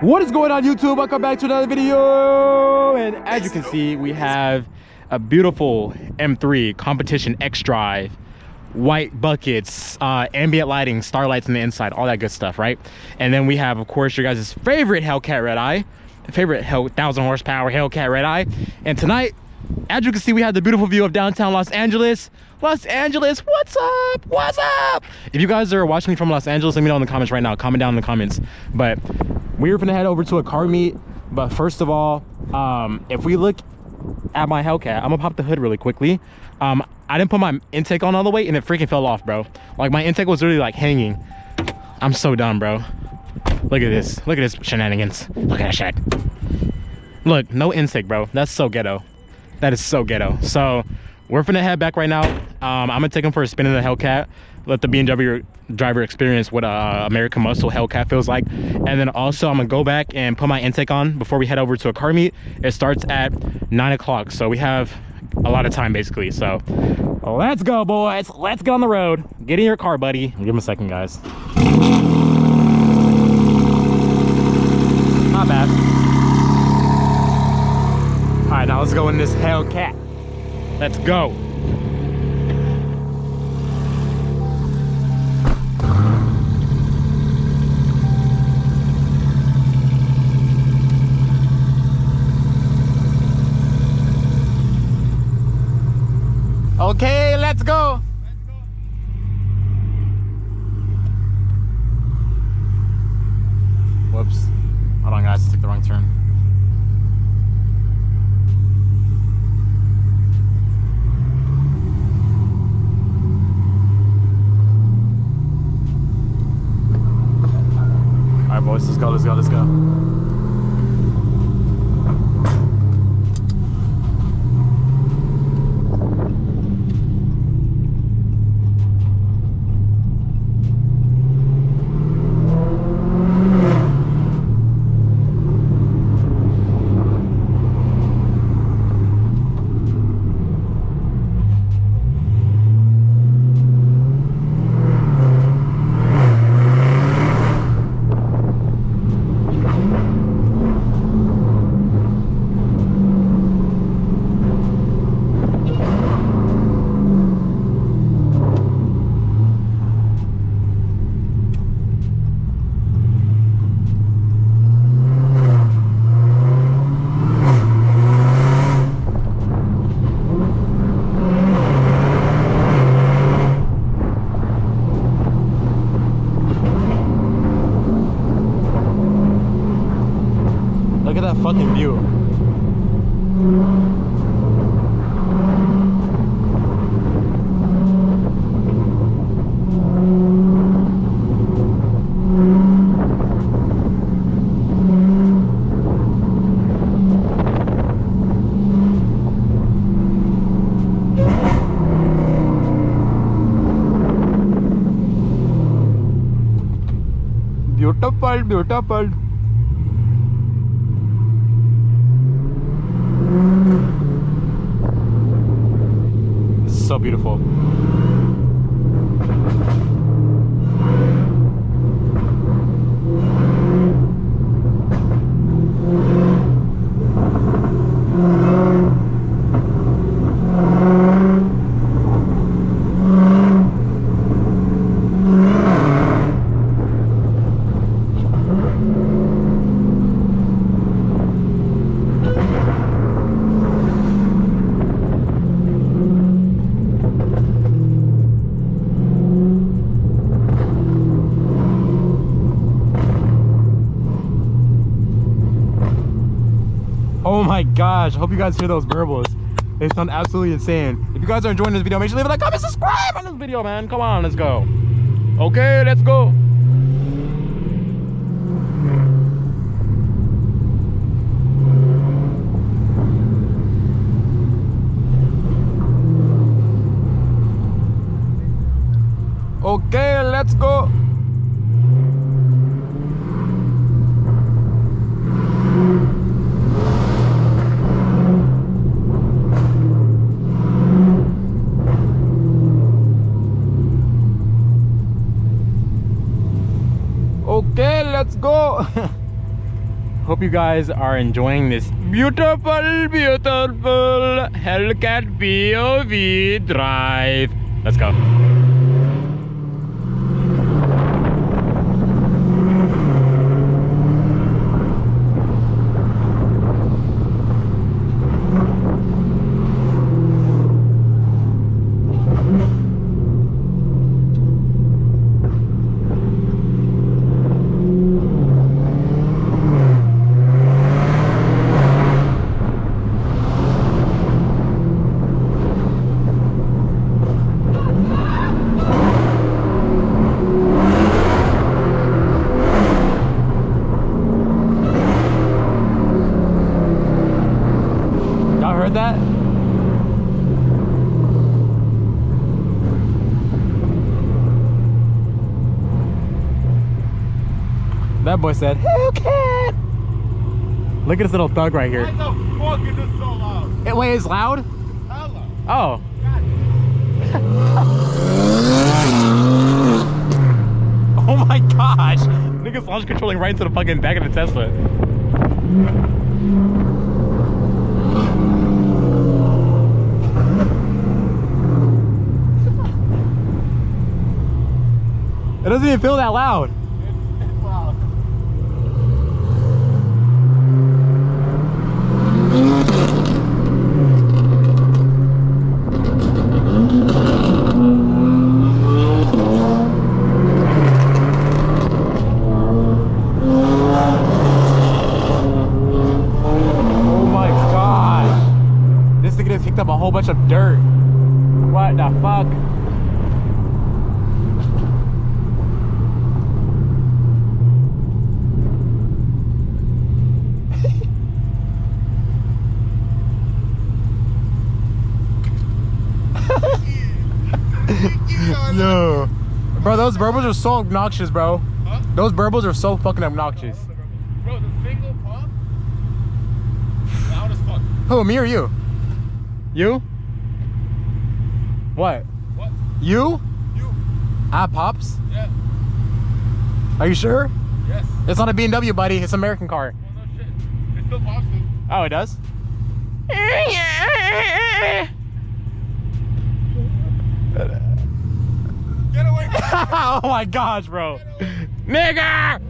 What is going on, YouTube? Welcome back to another video. And as you can see, we have a beautiful M3 Competition X Drive, white buckets, ambient lighting, starlights on the inside, all that good stuff, right? And then we have, of course, your guys' favorite Hellcat Red Eye, favorite 1000 horsepower Hellcat Red Eye. And tonight, as you can see, we have the beautiful view of downtown Los Angeles. Los Angeles, what's up? What's up? If you guys are watching me from Los Angeles, let me know in the comments right now. Comment down in the comments. But we're gonna head over to a car meet. But first of all, if we look at my Hellcat, I'm gonna pop the hood really quickly. I didn't put my intake on all the way and it freaking fell off, bro. Like, my intake was literally like hanging. I'm so dumb, bro. Look at this. Look at this shenanigans. Look at that shit. Look, no intake, bro. That's so ghetto. That is so ghetto. So we're finna head back right now. I'm gonna take him for a spin in the Hellcat, let the BMW driver experience what American Muscle Hellcat feels like. And then also I'm gonna go back and put my intake on before we head over to a car meet. It starts at 9 o'clock, so we have a lot of time basically. So let's go, boys. Let's get on the road. Get in your car, buddy. Give him a second, guys. Not bad. All right, now let's go in this Hellcat. Let's go. Okay, let's go. Whoops. Hold on, guys. I took the wrong turn. All right, boys. Let's go. Let's go. Let's go. Look at that fucking view. Beautiful, beautiful. So beautiful. Oh my gosh, I hope you guys hear those burbles. They sound absolutely insane. If you guys are enjoying this video, make sure to leave a like, comment, subscribe on this video, man. Come on, let's go. Okay, let's go. Okay, let's go. Okay, let's go. Hope you guys are enjoying this beautiful, beautiful Hellcat POV drive. Let's go. That boy said Hellcat. Look at this little thug right here. Why the fuck is it so loud? Wait, it's loud? Hella. Oh. Oh my gosh. Niggas launch controlling right into the fucking back of the Tesla. It doesn't even feel that loud. It's loud. Oh my gosh. This thing just picked up a whole bunch of dirt. What the fuck? Yo, bro, those burbles are so obnoxious, bro. Huh? Those burbles are so fucking obnoxious. Bro, the single pump, loud as fuck. Who, me or you? You? What? What? You? You? Pops? Yeah. Are you sure? Yes. It's not a BMW, buddy. It's an American car. Oh, no shit. It still pops it. Oh, it does? Get away from me. Oh my gosh, bro. Nigga!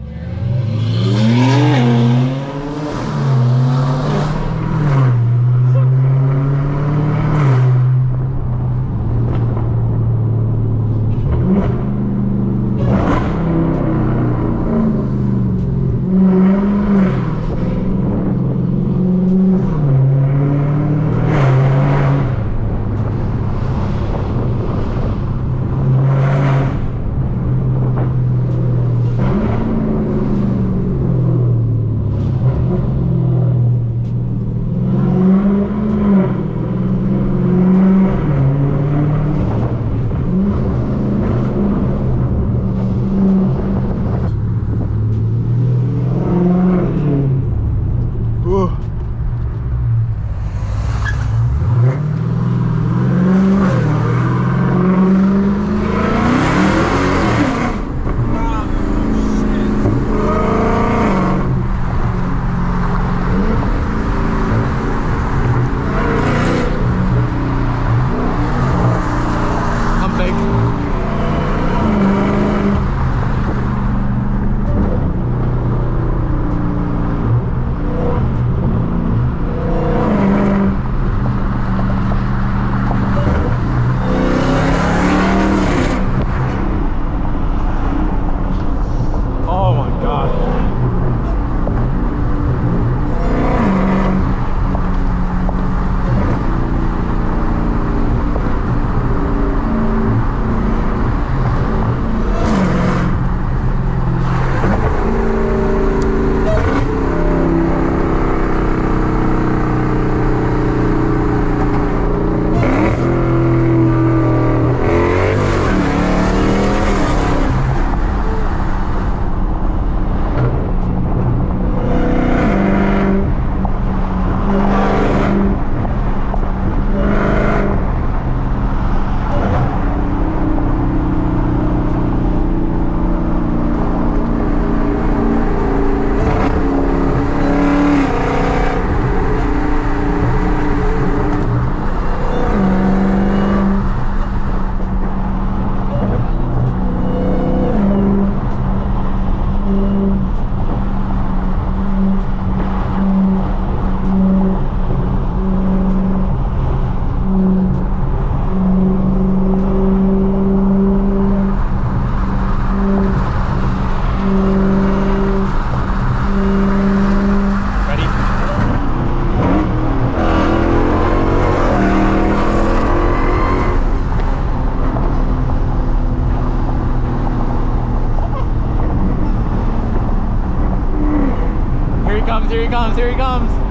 comes, here he comes, here he comes.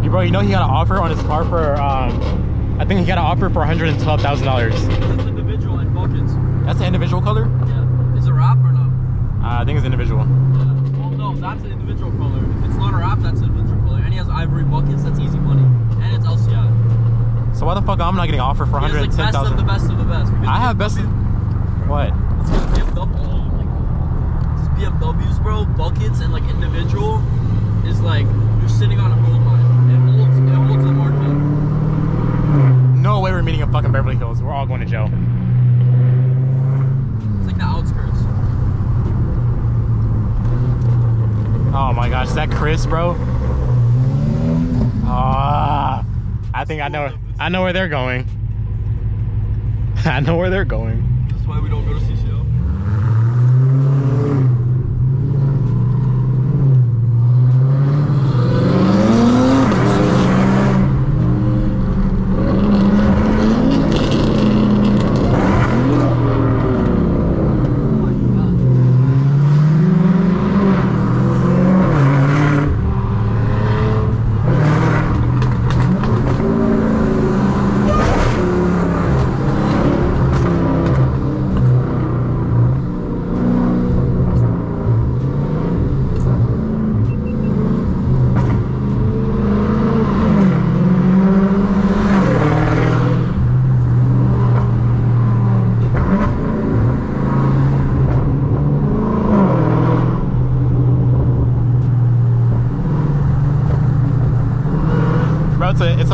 Bro, you know he got an offer on his car for, I think he got an offer for $112,000. It's individual and buckets. That's the individual color? Yeah. Is it wrap or not? I think it's individual. Yeah. Well, no, that's an individual color. If it's not a wrap, that's an individual color. And he has ivory buckets, that's easy money. And it's LCI. So why the fuck I'm not getting offered for $110,000? Like best of the best of the best. I have best of... What? It's because BMW, like, these BMWs, bro, buckets and like individual is like, you're sitting on a gold mine. It holds the market. No way we're meeting in fucking Beverly Hills. We're all going to jail. It's like the outskirts. Oh my gosh, is that Chris, bro? Ah, I think I know where they're going. I know where they're going. That's why we don't go to CCL.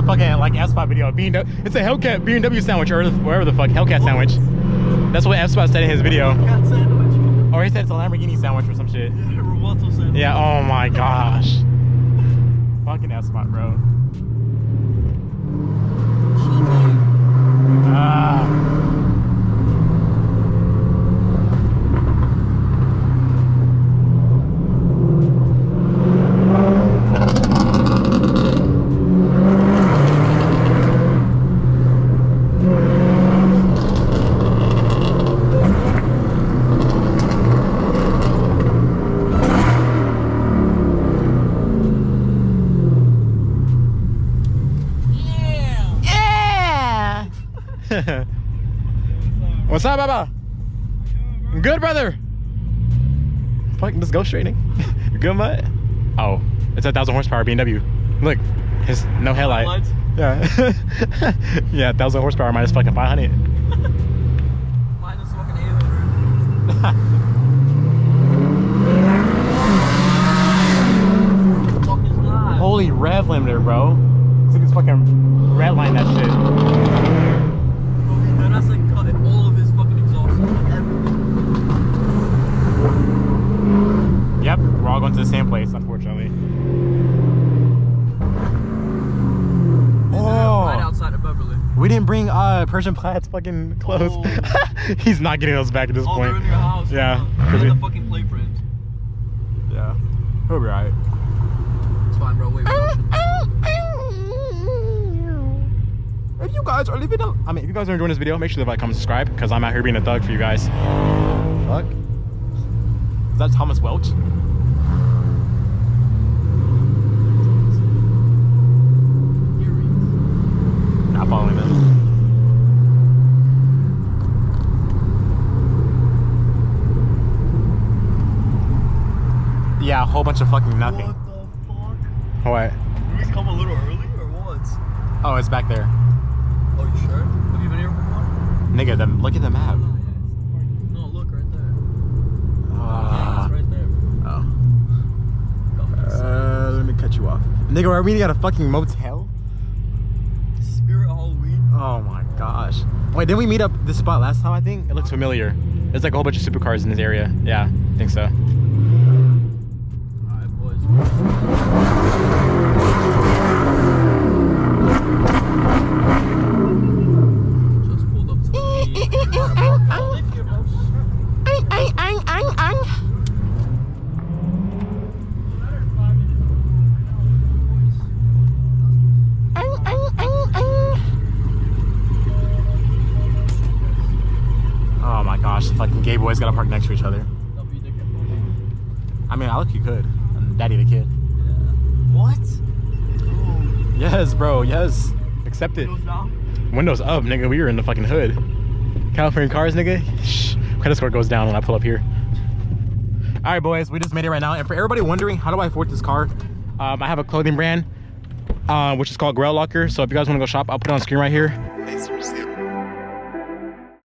fucking like F-Spot video. BMW, it's a Hellcat BMW sandwich or wherever the fuck Hellcat sandwich. That's what F-Spot said in his video. Hellcat sandwich. Or he said it's a Lamborghini sandwich or some shit. Yeah, Roboto sandwich. Yeah. Oh my gosh. Fucking F-Spot, bro. What's up, Baba? Good, brother. Fuck, let's go straighting. You good, mate? Oh, it's a 1000 horsepower BMW. Look, his no headlight. Headlights? Yeah. Yeah, 1000 horsepower minus fucking 500. Minus fucking 800. Fuck is that? Holy rev limiter, bro. This nigga's fucking redline that shit. Okay, that's like cutting all of his fucking exhaust. Yep, we're all going to the same place, unfortunately. Right outside of Beverly. We didn't bring Persian Plaid's fucking clothes. Oh. He's not getting those back at this Oh, point. they're in your house. Yeah. And the fucking plate frames. Yeah. He'll be alright. It's fine, bro. Wait, If you guys are leaving if you guys are enjoying this video, make sure to like, comment, subscribe, because I'm out here being a thug for you guys. Fuck. Is that Thomas Welch? Not following them. Yeah, a whole bunch of fucking nothing. What the fuck? What? Did we come a little early or what? Oh, it's back there. Oh, you sure? Have you been here before? Nigga, look at the map. No, look right there. Yeah, it's right there. Oh. Let me cut you off. Nigga, are we meeting at a fucking motel? Spirit Halloween. Oh my gosh. Wait, didn't we meet up this spot last time, I think? It looks familiar. There's like a whole bunch of supercars in this area. Yeah, I think so. Alright, boys. Just pulled up to the I live here, bro. Oh my gosh, the fucking gay boys gotta park next to each other. I mean, I look you could. I'm Daddy the kid. What? Yes, bro, yes. Accept it. Windows down? Windows up, nigga. We were in the fucking hood. California cars, nigga. Shh. Credit score goes down when I pull up here. All right, boys, we just made it right now. And for everybody wondering, how do I afford this car? I have a clothing brand, which is called Grail Locker. So if you guys want to go shop, I'll put it on screen right here.